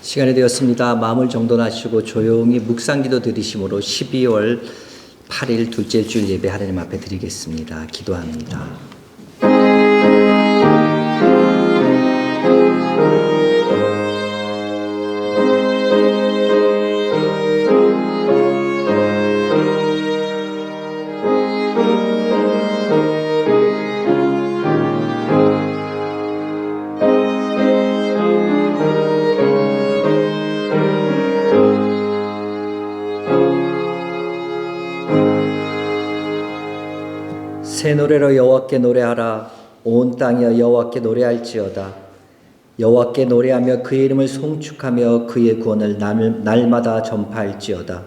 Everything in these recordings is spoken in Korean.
시간이 되었습니다. 마음을 정돈하시고 조용히 묵상기도 드리심으로 12월 8일 둘째 주일 예배 하나님 앞에 드리겠습니다. 기도합니다. 새 노래로 여호와께 노래하라. 온 땅이여 여호와께 노래할지어다. 여호와께 노래하며 그의 이름을 송축하며 그의 구원을 날마다 전파할지어다.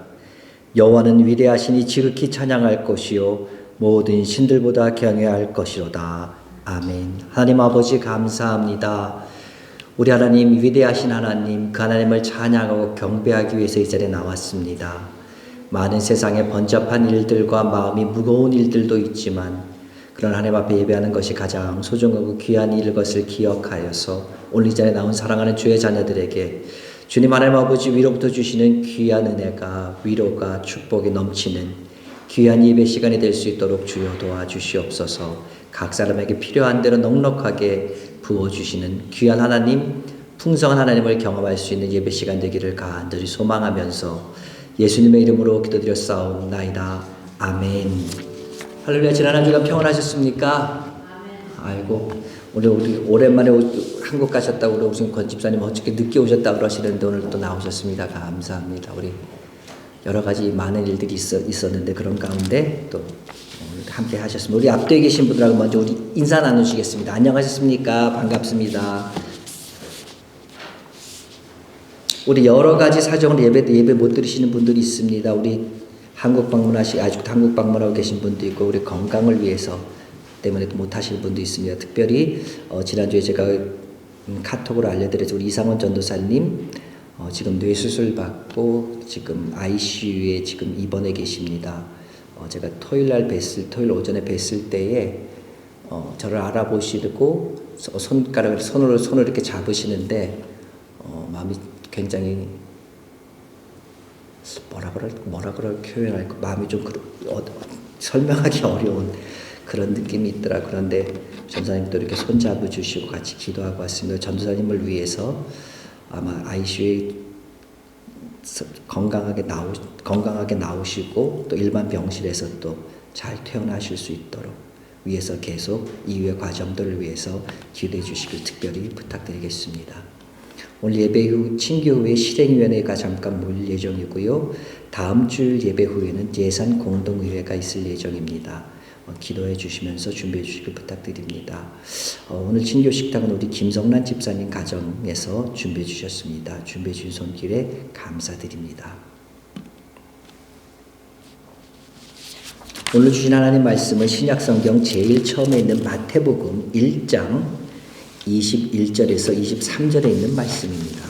여호와는 위대하시니 지극히 찬양할 것이요 모든 신들보다 경외할 것이로다. 아멘. 하나님 아버지 감사합니다. 우리 하나님, 위대하신 하나님, 그 하나님을 찬양하고 경배하기 위해서 이 자리에 나왔습니다. 많은 세상에 번잡한 일들과 마음이 무거운 일들도 있지만 그런 하나님 앞에 예배하는 것이 가장 소중하고 귀한 일 것을 기억하여서 오늘 이 자리에 나온 사랑하는 주의 자녀들에게 주님 하나님 아버지 위로부터 주시는 귀한 은혜가, 위로가, 축복이 넘치는 귀한 예배 시간이 될 수 있도록 주여 도와주시옵소서. 각 사람에게 필요한 대로 넉넉하게 부어주시는 귀한 하나님, 풍성한 하나님을 경험할 수 있는 예배 시간 되기를 간절히 소망하면서 예수님의 이름으로 기도드렸사옵나이다. 아멘. 할렐루야. 지난 한 주간 평안하셨습니까? 아이고, 우리 오랜만에 한국 가셨다고 우리 무슨 권 집사님 어저께 늦게 오셨다고 그러시는데 오늘 또 나오셨습니다. 감사합니다. 우리 여러 가지 많은 일들이 있었는데 그런 가운데 또 함께 하셨습니다. 우리 앞뒤에 계신 분들하고 먼저 우리 인사 나누시겠습니다. 안녕하셨습니까? 반갑습니다. 우리 여러 가지 사정으로 예배 못 드리시는 분들이 있습니다. 우리 아직도 한국 방문하고 계신 분도 있고, 우리 건강을 위해서 때문에 못 하실 분도 있습니다. 특별히 지난주에 제가 카톡으로 알려드려서 우리 이상원 전도사님 지금 뇌수술 받고 지금 ICU에 지금 입원해 계십니다. 제가 토요일 오전에 뵀을 때에 저를 알아보시고 손으로 이렇게 잡으시는데 마음이 굉장히 뭐라 그럴 표현할까, 마음이 좀 설명하기 어려운 그런 느낌이 있더라. 그런데 전도사님도 이렇게 손잡아 주시고 같이 기도하고 왔습니다. 전도사님을 위해서 아마 ICU에 건강하게 나오시고 또 일반 병실에서 또 잘 퇴원하실 수 있도록 위해서 계속 이후의 과정들을 위해서 기도해 주시길 특별히 부탁드리겠습니다. 오늘 예배 후 친교 후에 실행위원회가 잠깐 모일 예정이고요. 다음 주일 예배 후에는 예산 공동의회가 있을 예정입니다. 기도해 주시면서 준비해 주시길 부탁드립니다. 오늘 친교 식탁은 우리 김성란 집사님 가정에서 준비해 주셨습니다. 준비해 주신 손길에 감사드립니다. 오늘 주신 하나님 말씀은 신약성경 제일 처음에 있는 마태복음 1장 21절에서 23절에 있는 말씀입니다.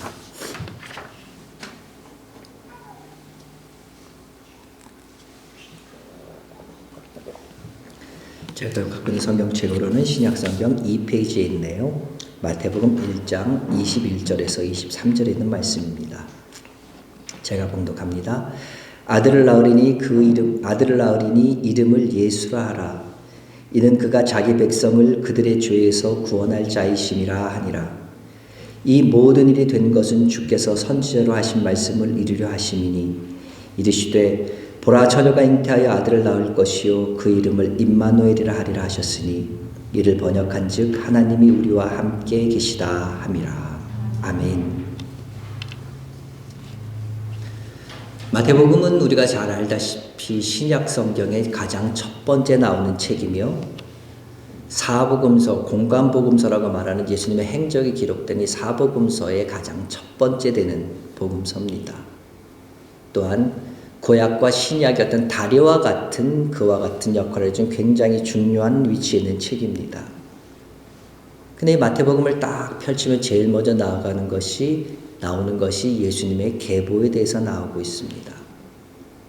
제가 갖고 있는 성경책으로는 신약성경 2페이지에 있네요. 마태복음 1장 21절에서 23절에 있는 말씀입니다. 제가 봉독합니다. 아들을 낳으리니 이름을 예수라 하라. 이는 그가 자기 백성을 그들의 죄에서 구원할 자이심이라 하니라. 이 모든 일이 된 것은 주께서 선지자로 하신 말씀을 이루려 하심이니 이르시되 보라 처녀가 잉태하여 아들을 낳을 것이요 그 이름을 임마누엘이라 하리라 하셨으니 이를 번역한즉 하나님이 우리와 함께 계시다 함이라. 아멘. 마태복음은 우리가 잘 알다시피 신약 성경의 가장 첫 번째 나오는 책이며 사복음서, 공관복음서라고 말하는 예수님의 행적이 기록된 이 사복음서의 가장 첫 번째 되는 복음서입니다. 또한 구약과 신약의 어떤 다리와 같은 그와 같은 역할을 해준 굉장히 중요한 위치에 있는 책입니다. 근데 이 마태복음을 딱 펼치면 제일 먼저 나오는 것이 예수님의 계보에 대해서 나오고 있습니다.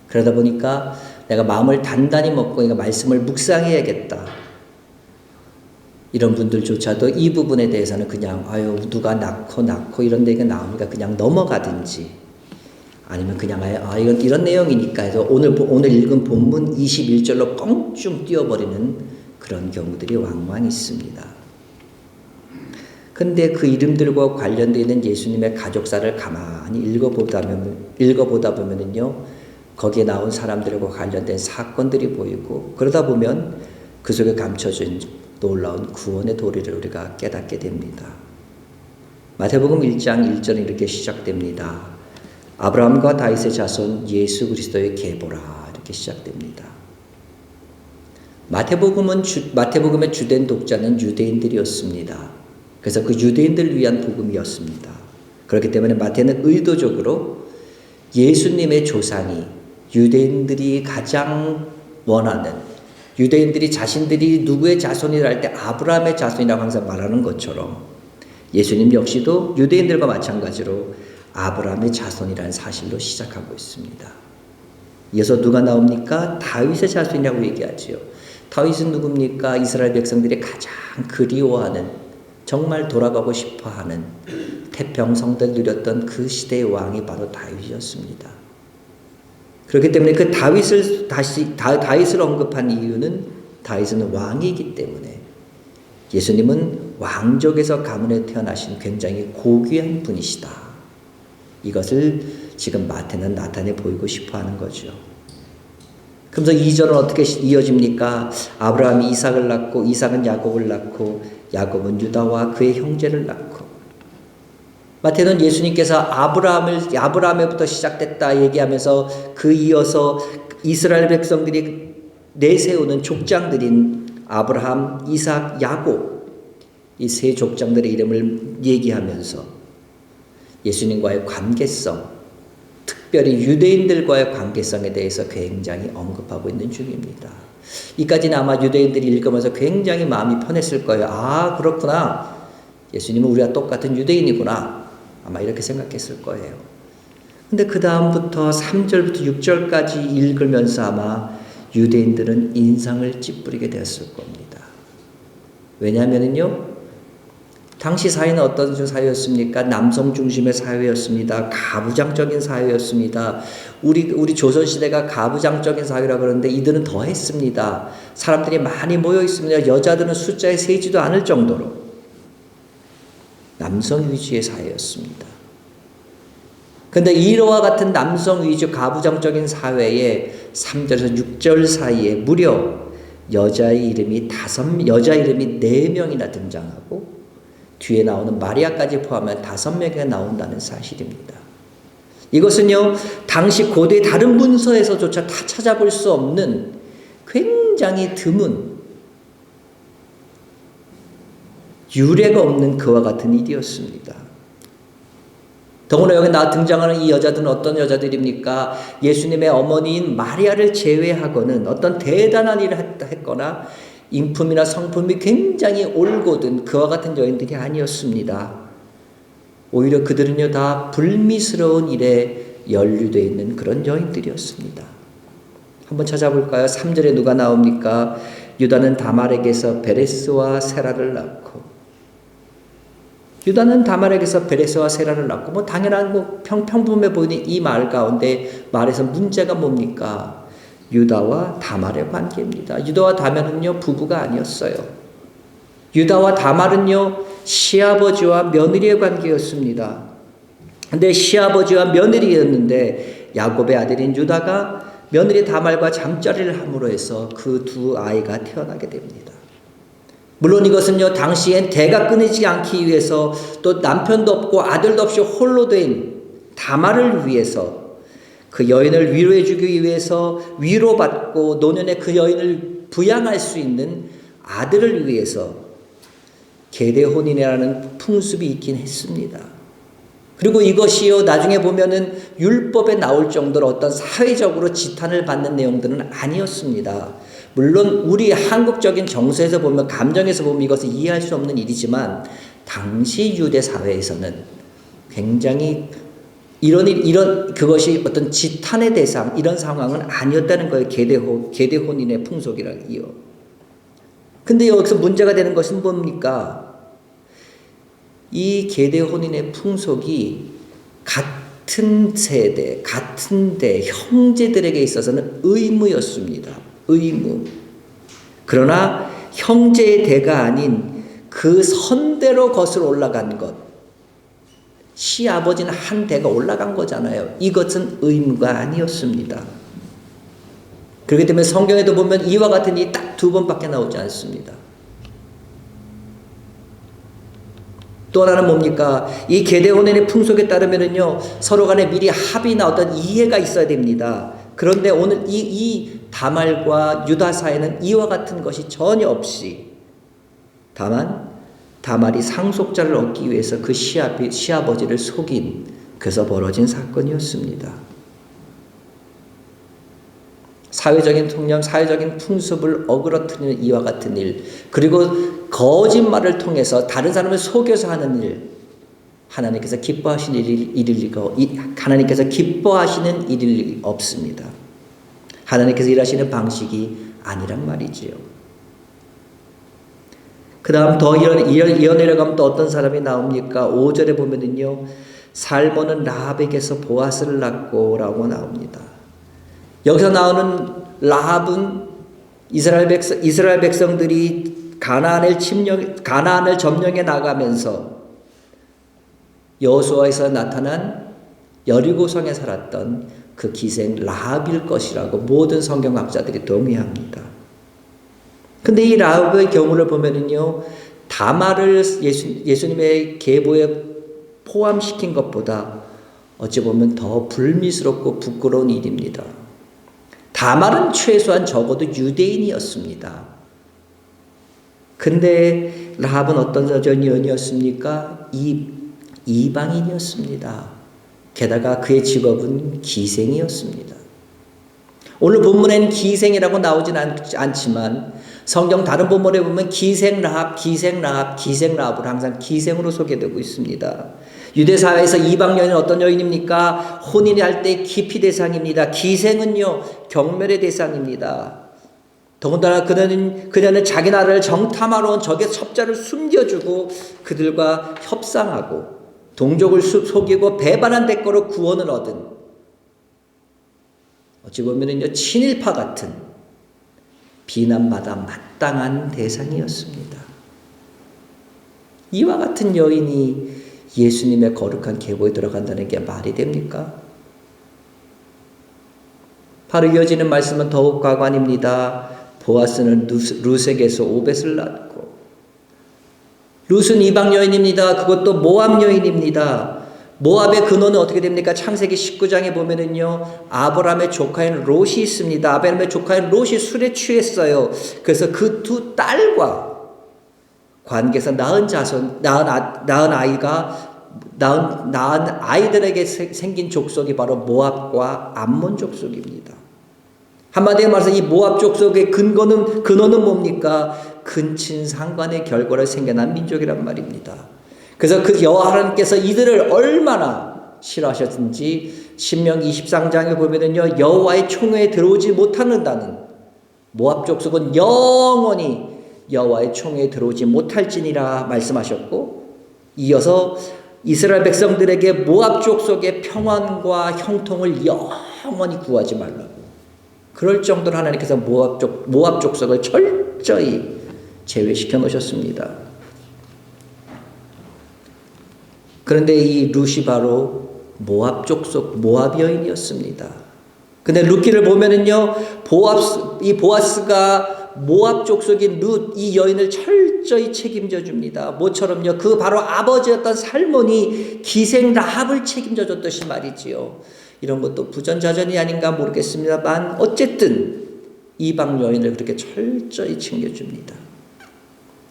그러다 보니까 내가 마음을 단단히 먹고 말씀을 묵상해야겠다. 이런 분들조차도 이 부분에 대해서는 그냥 아유 누가 낳고 이런 얘기가 나오니까 그냥 넘어가든지 아니면 그냥 이건 이런 내용이니까 해서 오늘 읽은 본문 21절로 껑충 뛰어버리는 그런 경우들이 왕왕 있습니다. 근데 그 이름들과 관련되어 있는 예수님의 가족사를 가만히 읽어보다 보면은요, 거기에 나온 사람들과 관련된 사건들이 보이고, 그러다 보면 그 속에 감춰진 놀라운 구원의 도리를 우리가 깨닫게 됩니다. 마태복음 1장 1절은 이렇게 시작됩니다. 아브라함과 다윗의 자손 예수 그리스도의 계보라 이렇게 시작됩니다. 마태복음의 주된 독자는 유대인들이었습니다. 그래서 그 유대인들을 위한 복음이었습니다. 그렇기 때문에 마태는 의도적으로 예수님의 조상이 유대인들이 가장 원하는, 유대인들이 자신들이 누구의 자손이라 할 때 아브라함의 자손이라고 항상 말하는 것처럼 예수님 역시도 유대인들과 마찬가지로 아브라함의 자손이라는 사실로 시작하고 있습니다. 이어서 누가 나옵니까? 다윗의 자손이라고 얘기하지요. 다윗은 누굽니까? 이스라엘 백성들이 가장 그리워하는, 정말 돌아가고 싶어하는 태평성대를 누렸던 그 시대의 왕이 바로 다윗이었습니다. 그렇기 때문에 그 다윗을 언급한 이유는 다윗은 왕이기 때문에, 예수님은 왕족에서 가문에 태어나신 굉장히 고귀한 분이시다. 이것을 지금 마태는 나타내 보이고 싶어하는 거죠. 그래서 2절은 어떻게 이어집니까? 아브라함이 이삭을 낳고 이삭은 야곱을 낳고 야곱은 유다와 그의 형제를 낳고. 마태는 예수님께서 아브라함에부터 시작됐다 얘기하면서 그 이어서 이스라엘 백성들이 내세우는 족장들인 아브라함, 이삭, 야곱, 이 세 족장들의 이름을 얘기하면서 예수님과의 관계성, 특별히 유대인들과의 관계성에 대해서 굉장히 언급하고 있는 중입니다. 이까지는 아마 유대인들이 읽으면서 굉장히 마음이 편했을 거예요. 아, 그렇구나. 예수님은 우리와 똑같은 유대인이구나. 아마 이렇게 생각했을 거예요. 근데 그 다음부터 3절부터 6절까지 읽으면서 아마 유대인들은 인상을 찌푸리게 되었을 겁니다. 왜냐하면요, 당시 사회는 어떤 사회였습니까? 남성 중심의 사회였습니다. 가부장적인 사회였습니다. 우리 조선시대가 가부장적인 사회라고 그러는데 이들은 더 했습니다. 사람들이 많이 모여 있습니다. 여자들은 숫자에 세지도 않을 정도로 남성 위주의 사회였습니다. 그런데 이와 같은 남성 위주 가부장적인 사회에 3절에서 6절 사이에 무려 여자 이름이 4명이나 등장하고 뒤에 나오는 마리아까지 포함하면 5명이 나온다는 사실입니다. 이것은요, 당시 고대 다른 문서에서조차 다 찾아볼 수 없는 굉장히 드문, 유례가 없는 그와 같은 일이었습니다. 더구나 여기 등장하는 이 여자들은 어떤 여자들입니까? 예수님의 어머니인 마리아를 제외하고는 어떤 대단한 일을 했거나 인품이나 성품이 굉장히 올곧은 그와 같은 여인들이 아니었습니다. 오히려 그들은요, 다 불미스러운 일에 연루되어 있는 그런 여인들이었습니다. 한번 찾아볼까요? 3절에 누가 나옵니까? 유다는 다말에게서 베레스와 세라를 낳고, 유다는 다말에게서 베레스와 세라를 낳고, 뭐 당연한 평범해 보이는 이 말 가운데 말에서 문제가 뭡니까? 유다와 다말의 관계입니다. 유다와 다말은요, 부부가 아니었어요. 유다와 다말은요, 시아버지와 며느리의 관계였습니다. 근데 시아버지와 며느리였는데 야곱의 아들인 유다가 며느리 다말과 잠자리를 함으로 해서 그 두 아이가 태어나게 됩니다. 물론 이것은요, 당시엔 대가 끊이지 않기 위해서 또 남편도 없고 아들도 없이 홀로 된 다말을 위해서, 그 여인을 위로해주기 위해서 위로받고 노년에 그 여인을 부양할 수 있는 아들을 위해서 계대혼인이라는 풍습이 있긴 했습니다. 그리고 이것이요, 나중에 보면은 율법에 나올 정도로 어떤 사회적으로 지탄을 받는 내용들은 아니었습니다. 물론 우리 한국적인 정서에서 보면, 감정에서 보면 이것을 이해할 수 없는 일이지만 당시 유대 사회에서는 굉장히 그것이 어떤 지탄의 대상, 이런 상황은 아니었다는 거예요. 계대혼인의 풍속이라기요. 근데 여기서 문제가 되는 것은 뭡니까? 이 계대 혼인의 풍속이 같은 세대, 같은 대, 형제들에게 있어서는 의무였습니다. 의무. 그러나 형제의 대가 아닌 그 선대로 거슬러 올라간 것. 시아버지는 한 대가 올라간 거잖아요. 이것은 의무가 아니었습니다. 그렇기 때문에 성경에도 보면 이와 같은 일이 딱 2번밖에 나오지 않습니다. 또 하나는 뭡니까? 이 계대혼인의 풍속에 따르면은요, 서로 간에 미리 합의나 어떤 이해가 있어야 됩니다. 그런데 오늘 이 다말과 유다 사이에는 이와 같은 것이 전혀 없이, 다만 다말이 상속자를 얻기 위해서 그 시아버지를 속인, 그래서 벌어진 사건이었습니다. 사회적인 통념, 사회적인 풍습을 어그러뜨리는 이와 같은 일, 그리고 거짓말을 통해서 다른 사람을 속여서 하는 일, 하나님께서 기뻐하시는 하나님께서 기뻐하시는 일이 없습니다. 하나님께서 일하시는 방식이 아니란 말이지요. 그 다음 더 이어내려가면 또 어떤 사람이 나옵니까? 5절에 보면은요, 살몬은 라합에게서 보아스를 낳고 라고 나옵니다. 여기서 나오는 라합은 이스라엘 백성들이 가나안을 점령해 나가면서 여호수아에서 나타난 여리고성에 살았던 그 기생 라합일 것이라고 모든 성경학자들이 동의합니다. 근데 이 라합의 경우를 보면은요, 다말을 예수님의 계보에 포함시킨 것보다 어찌 보면 더 불미스럽고 부끄러운 일입니다. 다말은 최소한 적어도 유대인이었습니다. 근데 라합은 어떤 여전이었습니까? 이방인이었습니다. 게다가 그의 직업은 기생이었습니다. 오늘 본문에는 기생이라고 나오진 않지만 성경 다른 본문에 보면 기생 라합으로 항상 기생으로 소개되고 있습니다. 유대 사회에서 이방 여인은 어떤 여인입니까? 혼인을 할 때 기피 대상입니다. 기생은요, 경멸의 대상입니다. 더군다나 그녀는 자기 나라를 정탐하러 온 적의 첩자를 숨겨주고 그들과 협상하고 동족을 속이고 배반한 대가로 구원을 얻은, 어찌 보면은요, 친일파 같은 비난받아 마땅한 대상이었습니다. 이와 같은 여인이 예수님의 거룩한 계보에 들어간다는 게 말이 됩니까? 바로 이어지는 말씀은 더욱 가관입니다. 보아스는 룻에게서 오벳을 낳고, 룻은 이방 여인입니다. 그것도 모압 여인입니다. 모압의 근원은 어떻게 됩니까? 창세기 19장에 보면은요, 아브라함의 조카인 롯이 있습니다. 아브라함의 조카인 롯이 술에 취했어요. 그래서 그 두 딸과 관계에서 낳은 아이들에게 생긴 족속이 바로 모압과 암몬 족속입니다. 한마디로 말해서 이 모압 족속의 근원은 뭡니까? 근친상간의 결과로 생겨난 민족이란 말입니다. 그래서 그 여호와 하나님께서 이들을 얼마나 싫어하셨는지 신명기 23장에 보면은요, 여호와의 총회에 들어오지 못하는다는, 모압 족속은 영원히 여호와의 총회에 들어오지 못할지니라 말씀하셨고, 이어서 이스라엘 백성들에게 모압 족속의 평안과 형통을 영원히 구하지 말라고, 그럴 정도로 하나님께서 모압 족속을 철저히 제외시켜 놓으셨습니다. 그런데 이 룻이 바로 모압 족속 모압 여인이었습니다. 근데 룻기를 보면은요, 이 보아스가 모압 족속인 룻, 이 여인을 철저히 책임져 줍니다. 모처럼요, 그 바로 아버지였던 살몬이 기생 라합을 책임져 줬듯이 말이지요. 이런 것도 부전자전이 아닌가 모르겠습니다만 어쨌든 이방 여인을 그렇게 철저히 챙겨줍니다.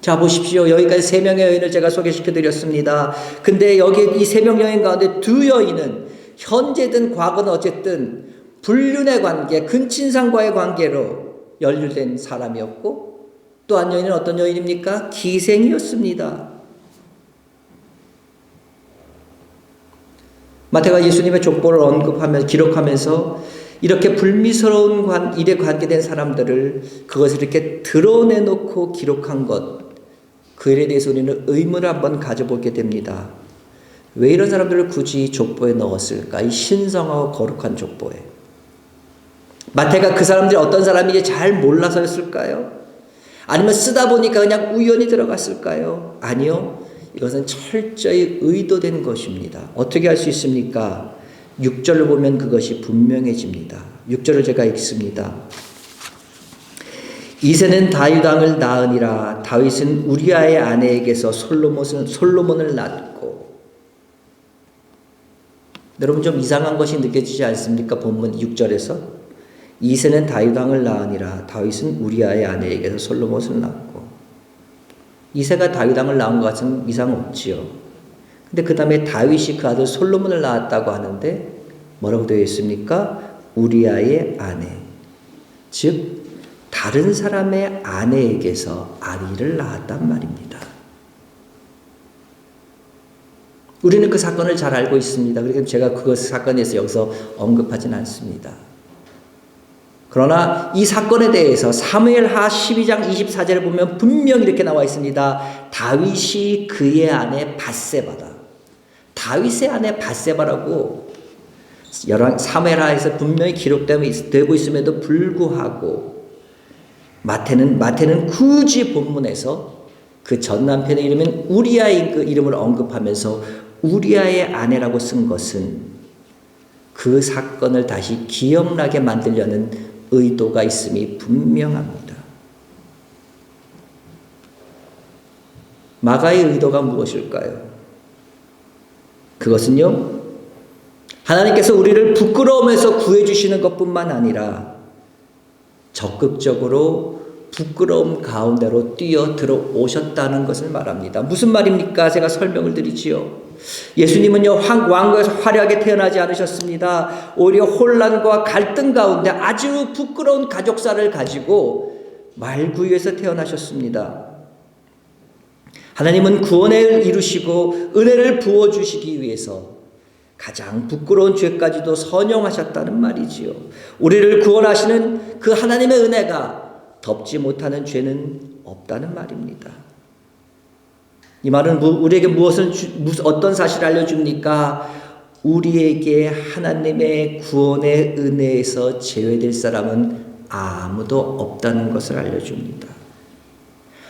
자, 보십시오. 여기까지 3명의 여인을 제가 소개시켜 드렸습니다. 근데 여기 이 3명 여인 가운데 2 여인은 현재든 과거는 어쨌든 불륜의 관계, 근친상과의 관계로 연루된 사람이었고, 또 한 여인은 어떤 여인입니까? 기생이었습니다. 마태가 예수님의 족보를 기록하면서 이렇게 불미스러운 일에 관계된 사람들을 그것을 이렇게 드러내놓고 기록한 것, 그 일에 대해서 우리는 의문을 한번 가져보게 됩니다. 왜 이런 사람들을 굳이 족보에 넣었을까? 이 신성하고 거룩한 족보에. 마태가 그 사람들이 어떤 사람인지 잘 몰라서였을까요? 아니면 쓰다 보니까 그냥 우연히 들어갔을까요? 아니요. 이것은 철저히 의도된 것입니다. 어떻게 할 수 있습니까? 6절을 보면 그것이 분명해집니다. 6절을 제가 읽습니다. 이새는 다윗 왕을 낳으니라. 다윗은 우리아의 아내에게서 솔로몬을 낳고. 여러분 좀 이상한 것이 느껴지지 않습니까? 본문 6절에서 이새는 다윗 왕을 낳으니라. 다윗은 우리아의 아내에게서 솔로몬을 낳고. 이새가 다윗 왕을 낳은 것 같은 이상 없지요. 근데 그 다음에 다윗이 그 아들 솔로몬을 낳았다고 하는데 뭐라고 되어 있습니까? 우리아의 아내. 즉 다른 사람의 아내에게서 아리를 낳았단 말입니다. 우리는 그 사건을 잘 알고 있습니다. 그러니까 제가 그 사건에 대해서 여기서 언급하진 않습니다. 그러나 이 사건에 대해서 사무엘하 12장 24절을 보면 분명히 이렇게 나와 있습니다. 다윗이 그의 아내 밧세바다. 다윗의 아내 밧세바라고 사무엘하에서 분명히 기록되고 있음에도 불구하고 마태는 굳이 본문에서 그 전 남편의 이름은 우리아의 그 이름을 언급하면서 우리아의 아내라고 쓴 것은 그 사건을 다시 기억나게 만들려는 의도가 있음이 분명합니다. 마가의 의도가 무엇일까요? 그것은요, 하나님께서 우리를 부끄러움에서 구해주시는 것뿐만 아니라 적극적으로 부끄러움 가운데로 뛰어 들어오셨다는 것을 말합니다. 무슨 말입니까? 제가 설명을 드리지요. 예수님은요, 왕국에서 화려하게 태어나지 않으셨습니다. 오히려 혼란과 갈등 가운데 아주 부끄러운 가족사를 가지고 말구유에서 태어나셨습니다. 하나님은 구원을 이루시고 은혜를 부어주시기 위해서 가장 부끄러운 죄까지도 선용하셨다는 말이지요. 우리를 구원하시는 그 하나님의 은혜가 덮지 못하는 죄는 없다는 말입니다. 이 말은 우리에게 어떤 사실을 알려줍니까? 우리에게 하나님의 구원의 은혜에서 제외될 사람은 아무도 없다는 것을 알려줍니다.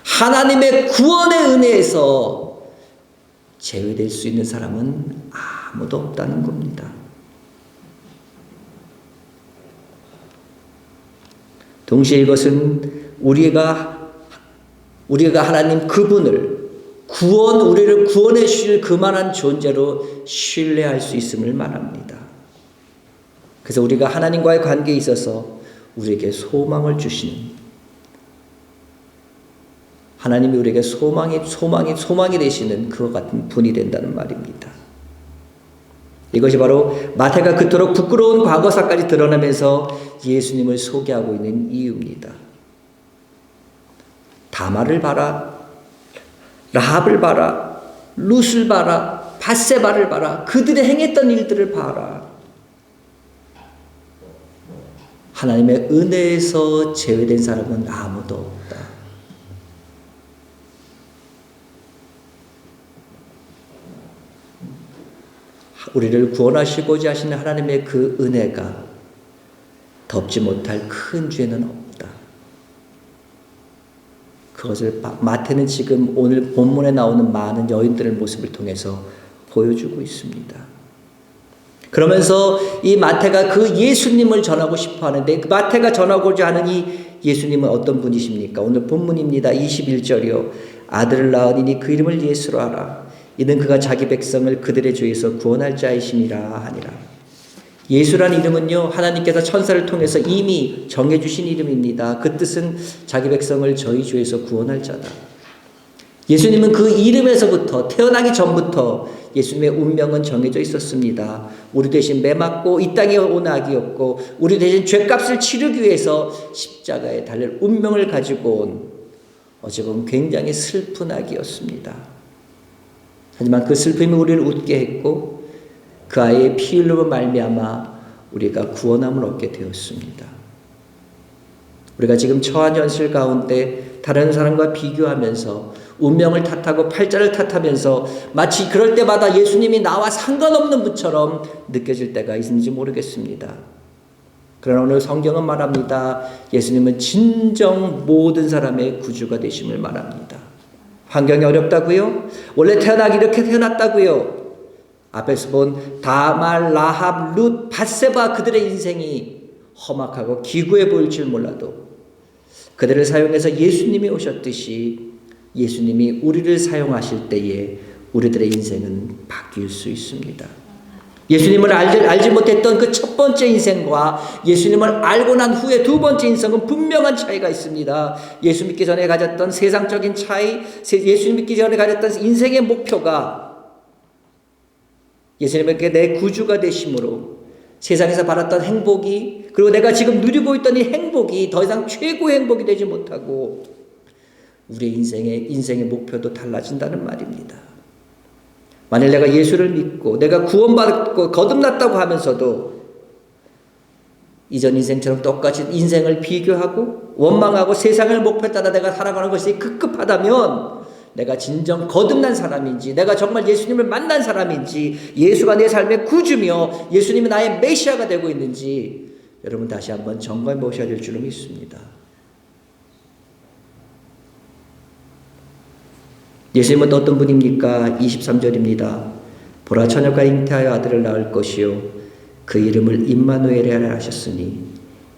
하나님의 구원의 은혜에서 제외될 수 있는 사람은 아무도 없다는 겁니다. 동시에 이것은 우리가 하나님 그분을 우리를 구원해 주실 그만한 존재로 신뢰할 수 있음을 말합니다. 그래서 우리가 하나님과의 관계에 있어서 우리에게 소망을 주시는, 하나님이 우리에게 소망이 되시는 그와 같은 분이 된다는 말입니다. 이것이 바로 마태가 그토록 부끄러운 과거사까지 드러나면서 예수님을 소개하고 있는 이유입니다. 다말을 봐라, 라합을 봐라, 룻을 봐라, 밧세바를 봐라, 그들이 행했던 일들을 봐라. 하나님의 은혜에서 제외된 사람은 아무도 없다. 우리를 구원하시고자 하시는 하나님의 그 은혜가 덮지 못할 큰 죄는 없다. 그것을 마태는 지금 오늘 본문에 나오는 많은 여인들의 모습을 통해서 보여주고 있습니다. 그러면서 이 마태가 그 예수님을 전하고 싶어 하는데, 그 마태가 전하고자 하는 이 예수님은 어떤 분이십니까? 오늘 본문입니다. 21절이요. 아들을 낳으니 그 이름을 예수로 하라. 이는 그가 자기 백성을 그들의 죄에서 구원할 자이심이라 하니라. 예수라는 이름은요, 하나님께서 천사를 통해서 이미 정해주신 이름입니다. 그 뜻은 자기 백성을 저희 죄에서 구원할 자다. 예수님은 그 이름에서부터, 태어나기 전부터 예수님의 운명은 정해져 있었습니다. 우리 대신 매 맞고 이 땅에 온 악이었고, 우리 대신 죄값을 치르기 위해서 십자가에 달릴 운명을 가지고 온, 어찌 보면 굉장히 슬픈 악이었습니다. 하지만 그 슬픔이 우리를 웃게 했고, 그 아이의 피 흘림으로 말미암아 우리가 구원함을 얻게 되었습니다. 우리가 지금 처한 현실 가운데 다른 사람과 비교하면서 운명을 탓하고 팔자를 탓하면서 마치 그럴 때마다 예수님이 나와 상관없는 분처럼 느껴질 때가 있는지 모르겠습니다. 그러나 오늘 성경은 말합니다. 예수님은 진정 모든 사람의 구주가 되심을 말합니다. 환경이 어렵다고요? 원래 태어나기 이렇게 태어났다고요? 앞에서 본 다말, 라합, 룻, 밧세바 그들의 인생이 험악하고 기구해 보일 줄 몰라도 그들을 사용해서 예수님이 오셨듯이 예수님이 우리를 사용하실 때에 우리들의 인생은 바뀔 수 있습니다. 예수님을 알지 못했던 그 첫 번째 인생과 예수님을 알고 난 후에 두 번째 인생은 분명한 차이가 있습니다. 예수 믿기 전에 가졌던 세상적인 차이, 예수님 믿기 전에 가졌던 인생의 목표가 예수님에게 내 구주가 되심으로 세상에서 받았던 행복이, 그리고 내가 지금 누리고 있던 이 행복이 더 이상 최고의 행복이 되지 못하고 우리의 인생의 목표도 달라진다는 말입니다. 만일 내가 예수를 믿고 내가 구원받고 거듭났다고 하면서도 이전 인생처럼 똑같이 인생을 비교하고 원망하고 세상의 목표에 따라 내가 살아가는 것이 급급하다면 내가 진정 거듭난 사람인지, 내가 정말 예수님을 만난 사람인지, 예수가 내 삶의 구주며 예수님이 나의 메시아가 되고 있는지 여러분 다시 한번 점검해 보셔야 될 줄로 믿습니다. 예수님은 어떤 분입니까? 23절입니다. 보라, 처녀가 잉태하여 아들을 낳을 것이요 그 이름을 임마누엘이라 하셨으니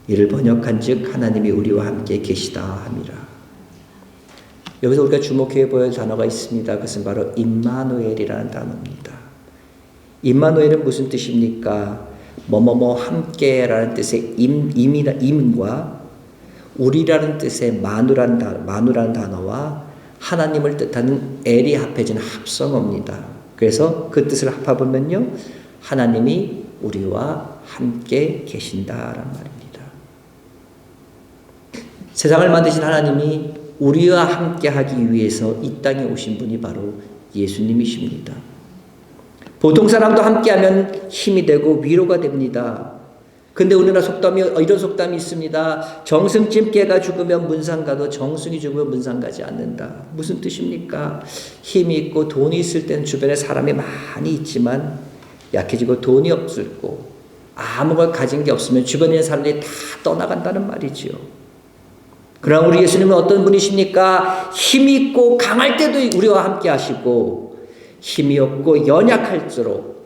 이를 번역한즉 하나님이 우리와 함께 계시다 함이라. 여기서 우리가 주목해 보여야 할 단어가 있습니다. 그것은 바로 임마누엘이라는 단어입니다. 임마누엘은 무슨 뜻입니까? 뭐뭐뭐 함께라는 뜻의 임과 우리라는 뜻의 마누라는 단어와 하나님을 뜻하는 엘이 합해진 합성어입니다. 그래서 그 뜻을 합해보면요, 하나님이 우리와 함께 계신다라는 말입니다. 세상을 만드신 하나님이 우리와 함께 하기 위해서 이 땅에 오신 분이 바로 예수님이십니다. 보통 사람도 함께하면 힘이 되고 위로가 됩니다. 근데 우리나라 이런 속담이 있습니다. 정승집 개가 죽으면 문상 가도 정승이 죽으면 문상 가지 않는다. 무슨 뜻입니까? 힘이 있고 돈이 있을 때는 주변에 사람이 많이 있지만 약해지고 돈이 없고 아무걸 가진 게 없으면 주변에 있는 사람들이 다 떠나간다는 말이지요. 그러나 우리 예수님은 어떤 분이십니까? 힘이 있고 강할 때도 우리와 함께 하시고 힘이 없고 연약할수록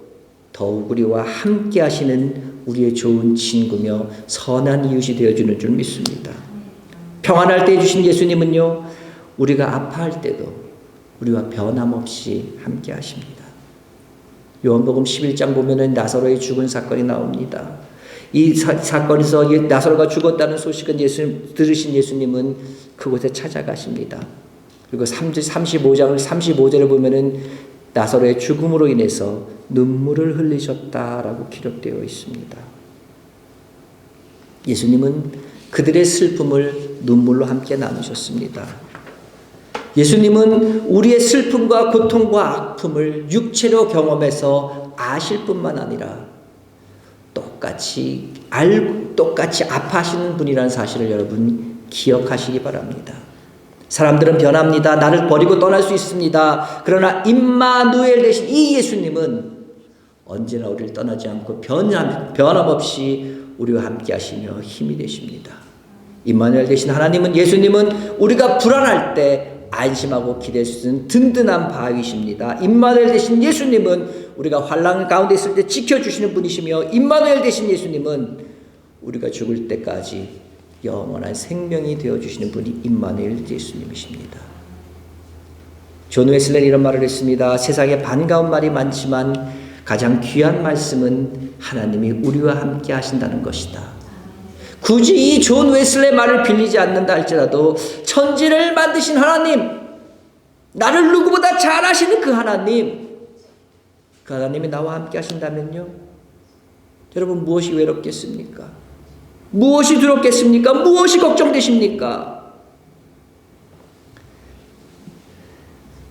더욱 우리와 함께 하시는 우리의 좋은 친구며 선한 이웃이 되어주는 줄 믿습니다. 평안할 때 해주신 예수님은요, 우리가 아파할 때도 우리와 변함없이 함께 하십니다. 요한복음 11장 보면은 나사로의 죽은 사건이 나옵니다. 이 사건에서 나사로가 죽었다는 소식은 들으신 예수님은 그곳에 찾아가십니다. 그리고 35절을 보면은 나사로의 죽음으로 인해서 눈물을 흘리셨다라고 기록되어 있습니다. 예수님은 그들의 슬픔을 눈물로 함께 나누셨습니다. 예수님은 우리의 슬픔과 고통과 아픔을 육체로 경험해서 아실 뿐만 아니라 똑같이 아파하시는 분이라는 사실을 여러분 기억하시기 바랍니다. 사람들은 변합니다. 나를 버리고 떠날 수 있습니다. 그러나 임마누엘 되신 이 예수님은 언제나 우리를 떠나지 않고 변함없이 우리와 함께 하시며 힘이 되십니다. 임마누엘 되신 하나님은, 예수님은 우리가 불안할 때 안심하고 기댈 수 있는 든든한 바위십니다. 임마누엘 되신 예수님은 우리가 환난 가운데 있을 때 지켜주시는 분이시며, 임마누엘 되신 예수님은 우리가 죽을 때까지 영원한 생명이 되어주시는 분이 임마누엘 예수님이십니다. 존 웨슬리는 이런 말을 했습니다. 세상에 반가운 말이 많지만 가장 귀한 말씀은 하나님이 우리와 함께 하신다는 것이다. 굳이 이 존 웨슬리의 말을 빌리지 않는다 할지라도 천지를 만드신 하나님, 나를 누구보다 잘 아시는 그 하나님이 나와 함께 하신다면요, 여러분 무엇이 외롭겠습니까? 무엇이 두렵겠습니까? 무엇이 걱정되십니까?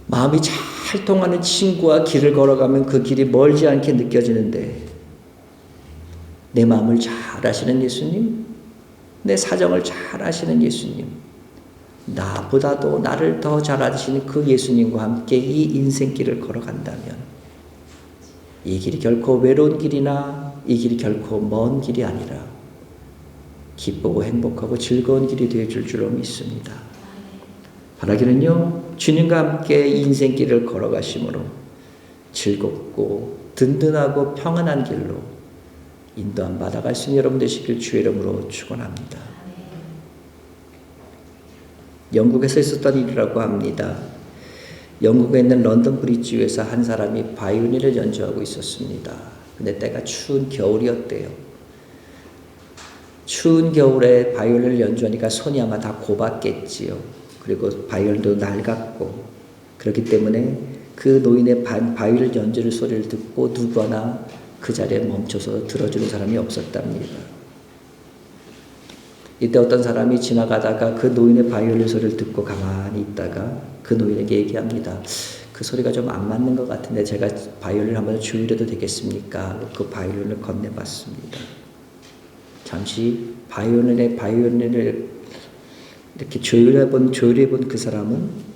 마음이 잘 통하는 친구와 길을 걸어가면 그 길이 멀지 않게 느껴지는데 내 마음을 잘 아시는 예수님, 내 사정을 잘 아시는 예수님, 나보다도 나를 더 잘 아시는 그 예수님과 함께 이 인생길을 걸어간다면 이 길이 결코 외로운 길이나 이 길이 결코 먼 길이 아니라 기쁘고 행복하고 즐거운 길이 되어줄 줄로 믿습니다. 바라기는요, 주님과 함께 인생길을 걸어가심으로 즐겁고 든든하고 평안한 길로 인도함 받아갈 수 있는 여러분 되시길 주의 이름으로 축원합니다. 영국에서 있었던 일이라고 합니다. 영국에 있는 런던 브리지 위에서 한 사람이 바이올린을 연주하고 있었습니다. 근데 때가 추운 겨울이었대요. 추운 겨울에 바이올린을 연주하니까 손이 아마 다 고봤겠지요. 그리고 바이올린도 낡았고, 그렇기 때문에 그 노인의 바이올린 연주를 소리를 듣고 누구나 그 자리에 멈춰서 들어주는 사람이 없었답니다. 이때 어떤 사람이 지나가다가 그 노인의 바이올린 소리를 듣고 가만히 있다가 그 노인에게 얘기합니다. 그 소리가 좀 안 맞는 것 같은데 제가 바이올린을 한번 조율해도 되겠습니까? 그 바이올린을 건네봤습니다. 잠시 바이올린을 이렇게 조율해본 그 사람은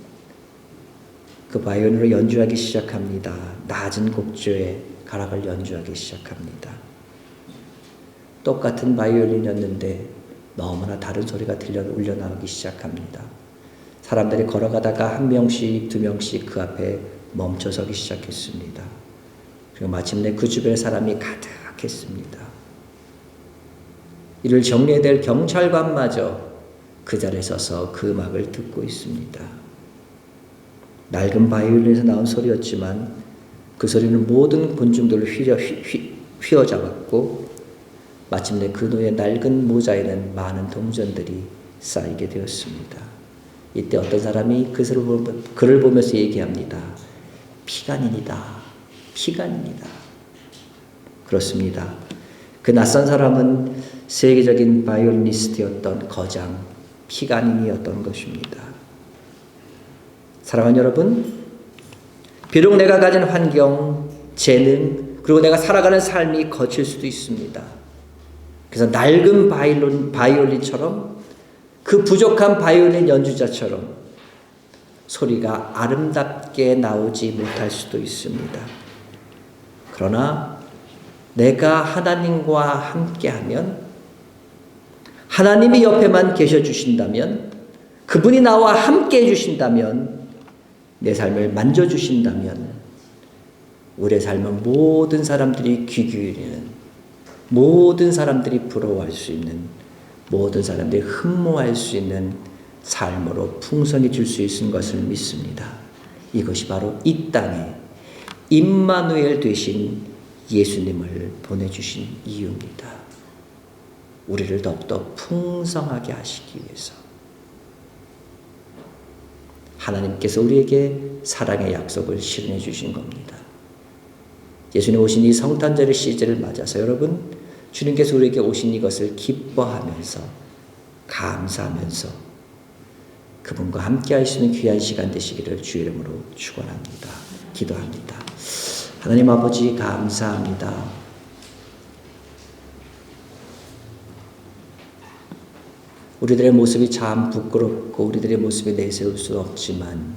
그 바이올린으로 연주하기 시작합니다. 낮은 곡조의 가락을 연주하기 시작합니다. 똑같은 바이올린이었는데 너무나 다른 소리가 울려 나오기 시작합니다. 사람들이 걸어가다가 한 명씩 두 명씩 그 앞에 멈춰서기 시작했습니다. 그리고 마침내 그 주변에 사람이 가득했습니다. 이를 정리해야 될 경찰관마저 그 자리에 서서 그 음악을 듣고 있습니다. 낡은 바이올린에서 나온 소리였지만 그 소리는 모든 군중들을 휘어잡았고 마침내 그 노의 낡은 모자에는 많은 동전들이 쌓이게 되었습니다. 이때 어떤 사람이 그를 보면서 얘기합니다. 피간인이다. 피간인이다. 그렇습니다. 그 낯선 사람은 세계적인 바이올리니스트였던 거장 피간인이었던 것입니다. 사랑하는 여러분, 비록 내가 가진 환경, 재능, 그리고 내가 살아가는 삶이 거칠 수도 있습니다. 그래서 낡은 바이올린처럼 그 부족한 바이올린 연주자처럼 소리가 아름답게 나오지 못할 수도 있습니다. 그러나 내가 하나님과 함께하면, 하나님이 옆에만 계셔 주신다면, 그분이 나와 함께 해주신다면, 내 삶을 만져주신다면 우리의 삶은 모든 사람들이 귀 기울이는, 모든 사람들이 부러워할 수 있는, 모든 사람들이 흠모할 수 있는 삶으로 풍성해질 수 있는 것을 믿습니다. 이것이 바로 이 땅에 임마누엘 되신 예수님을 보내주신 이유입니다. 우리를 더욱더 풍성하게 하시기 위해서. 하나님께서 우리에게 사랑의 약속을 실현해 주신 겁니다. 예수님 오신 이 성탄절의 시즌을 맞아서 여러분, 주님께서 우리에게 오신 이것을 기뻐하면서 감사하면서 그분과 함께 하시는 귀한 시간 되시기를 주의 이름으로 축원합니다. 기도합니다. 하나님 아버지 감사합니다. 우리들의 모습이 참 부끄럽고 우리들의 모습이 내세울 수 없지만,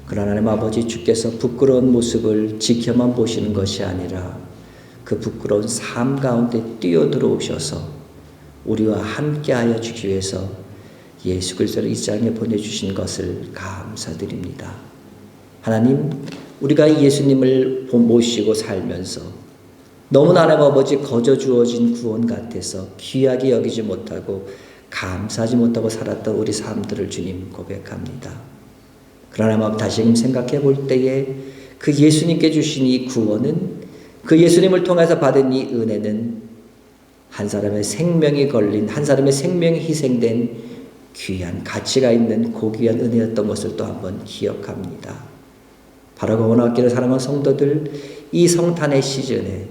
그러나 하나님 아버지, 주께서 부끄러운 모습을 지켜만 보시는 것이 아니라 그 부끄러운 삶 가운데 뛰어들어오셔서 우리와 함께하여 주기 위해서 예수 그리스도를 이 땅에 보내주신 것을 감사드립니다. 하나님, 우리가 이 예수님을 모시고 살면서 너무나 하나님 아버지 거저 주어진 구원 같아서 귀하게 여기지 못하고 감사하지 못하고 살았던 우리 삶들을 주님 고백합니다. 그러나 마음 다시금 생각해 볼 때에 그 예수님께 주신 이 구원은, 그 예수님을 통해서 받은 이 은혜는 한 사람의 생명이 걸린, 한 사람의 생명이 희생된 귀한 가치가 있는 고귀한 은혜였던 것을 또 한번 기억합니다. 바라고 원하기를 사랑하는 성도들, 이 성탄의 시즌에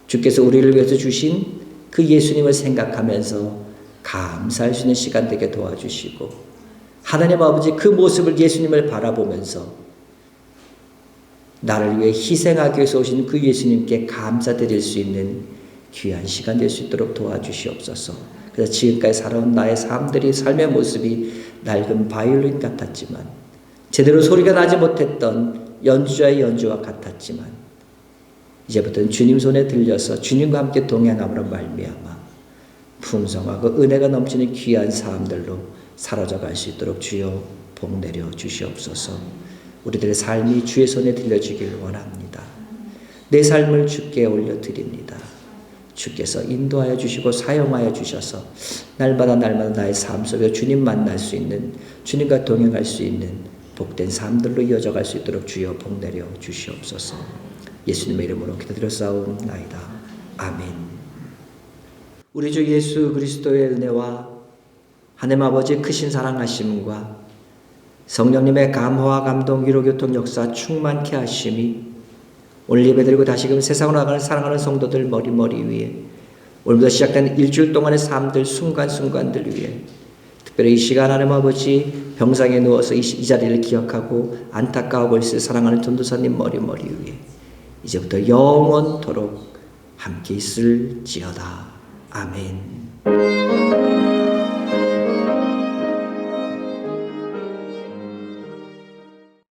주께서 우리를 위해서 주신 그 예수님을 생각하면서 감사할 수 있는 시간 되게 도와주시고, 하나님 아버지 그 모습을 예수님을 바라보면서 나를 위해 희생하기 위해서 오신 그 예수님께 감사드릴 수 있는 귀한 시간 될 수 있도록 도와주시옵소서. 그래서 지금까지 살아온 나의 삶의 모습이 낡은 바이올린 같았지만, 제대로 소리가 나지 못했던 연주자의 연주와 같았지만, 이제부터는 주님 손에 들려서 주님과 함께 동행함으로 말미암아 풍성하고 은혜가 넘치는 귀한 삶들로 사라져 갈 수 있도록 주여 복 내려 주시옵소서. 우리들의 삶이 주의 손에 들려주길 원합니다. 내 삶을 주께 올려드립니다. 주께서 인도하여 주시고 사용하여 주셔서 날마다 나의 삶 속에 주님 만날 수 있는, 주님과 동행할 수 있는 복된 삶들로 이어져 갈 수 있도록 주여 복 내려 주시옵소서. 예수님의 이름으로 기도드렸사옵나이다. 아멘. 우리 주 예수 그리스도의 은혜와 하나님 아버지의 크신 사랑하심과 성령님의 감화와 감동, 위로, 교통, 역사 충만케 하심이 오늘 예배드리고 다시금 세상으로 나가는 사랑하는 성도들 머리 위에, 오늘부터 시작된 일주일 동안의 삶들, 순간순간들 위에, 특별히 이 시간 하나님 아버지 병상에 누워서 이 자리를 기억하고 안타까워하고 있을 사랑하는 전도사님 머리 위에 이제부터 영원토록 함께 있을지어다. 아멘.